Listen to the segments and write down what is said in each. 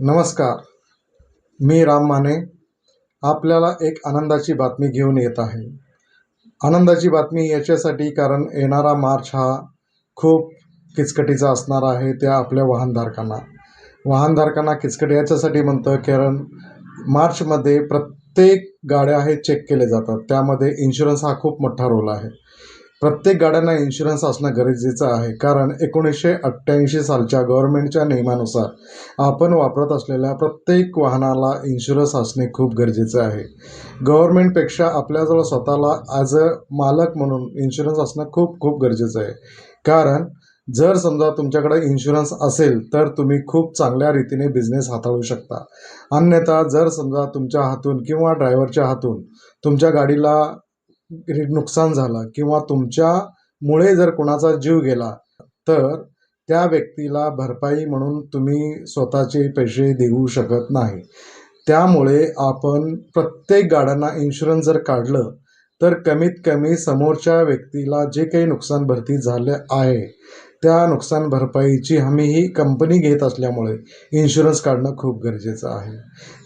नमस्कार, मी राम माने आपल्याला एक आनंदाची बातमी घेऊन येत आहे. आनंदाची बातमी याच्यासाठी कारण येणारा मार्च हा खूप किचकटीचा असणार आहे त्या आपल्या वाहनधारकांना किचकट याच्यासाठी म्हणतं कारण मार्चमध्ये प्रत्येक गाड्या हे चेक केले जातात. त्यामध्ये इन्शुरन्स हा खूप मोठा रोल आहे. प्रत्येक गाड्यांना इन्शुरन्स असणं गरजेचं आहे कारण 1988 सालच्या गव्हर्नमेंटच्या नियमानुसार आपण वापरत असलेल्या प्रत्येक वाहनाला इन्शुरन्स असणे खूप गरजेचं आहे. गव्हर्नमेंटपेक्षा आपल्याजवळ स्वतःला ॲज अ मालक म्हणून इन्शुरन्स असणं खूप खूप गरजेचं आहे. कारण जर समजा तुमच्याकडे इन्शुरन्स असेल तर तुम्ही खूप चांगल्या रीतीने बिझनेस हाताळू शकता. अन्यथा जर समजा तुमच्या हातून किंवा ड्रायव्हरच्या हातून तुमच्या गाडीला नुकसान झालं किंवा तुमच्यामुळे जर कोणाचा जीव गेला तर त्या व्यक्तीला भरपाई म्हणून तुम्ही स्वतःचे पैसे देऊ शकत नाही. त्यामुळे आपण प्रत्येक गाड्यांना इन्शुरन्स जर काढलं तर कमीत कमी समोरच्या व्यक्तीला जे काही नुकसान भरती झाले आहे त्या नुकसान भरपाईची हमी ही कंपनी घेत असल्यामुळे इन्शुरन्स काढणं खूप गरजेचं आहे.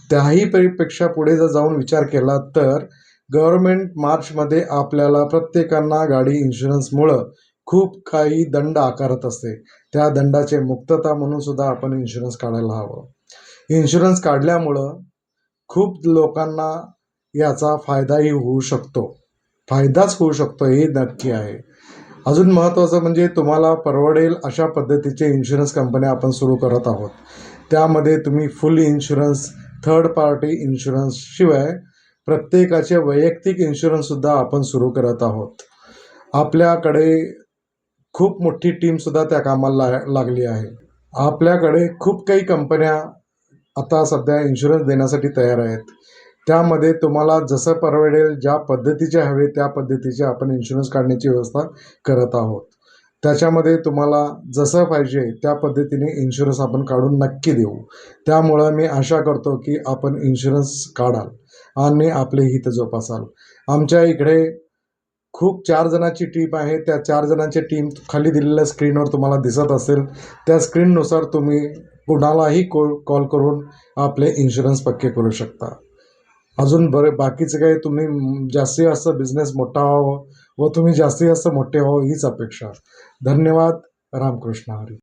त्याही पेक्षा पुढे जर जाऊन विचार केला तर गव्हर्नमेंट मार्चमध्ये आपल्याला प्रत्येकांना गाडी इन्शुरन्समुळं खूप काही दंड आकारत असते. त्या दंडाचे मुक्तता म्हणून सुद्धा आपण इन्शुरन्स काढायला हवं. इन्शुरन्स काढल्यामुळं खूप लोकांना याचा फायदाही होऊ शकतो. फायदाच होऊ शकतो हे नक्की आहे. अजून महत्त्वाचं म्हणजे तुम्हाला परवडेल अशा पद्धतीचे इन्शुरन्स कंपन्या आपण सुरू करत आहोत. त्यामध्ये तुम्ही फुल इन्शुरन्स, थर्ड पार्टी इन्शुरन्स शिवाय प्रत्येकाचे वैयक्तिक इन्शुरन्ससुद्धा आपण सुरू करत आहोत. आपल्याकडे खूप मोठी टीमसुद्धा त्या कामाला लागली आहे. आपल्याकडे खूप काही कंपन्या आता सध्या इन्शुरन्स देण्यासाठी तयार आहेत. त्यामध्ये तुम्हाला जसं परवडेल ज्या पद्धतीचे हवे त्या पद्धतीचे आपण इन्शुरन्स काढण्याची व्यवस्था करत आहोत. त्याच्यामध्ये तुम्हाला जसं पाहिजे त्या पद्धतीने इन्शुरन्स आपण काढून नक्की देऊ. त्यामुळं मी आशा करतो की आपण इन्शुरन्स काढाल आणि आपले हित जोपासाल. आमच्या इकडे खूप 4 जणांची टीम आहे. त्या 4 जणांची टीम खाली दिलेल्या स्क्रीनवर तुम्हाला दिसत असेल. त्या स्क्रीननुसार तुम्ही कुणालाही कॉल करून आपले इन्शुरन्स पक्के करू शकता. अजून बाकीचं काही तुम्ही जास्तीत जास्त बिझनेस मोठा व्हावं व तुम्ही जास्तीत जास्त मोठे व्हावं हीच अपेक्षा. धन्यवाद. रामकृष्ण हरी.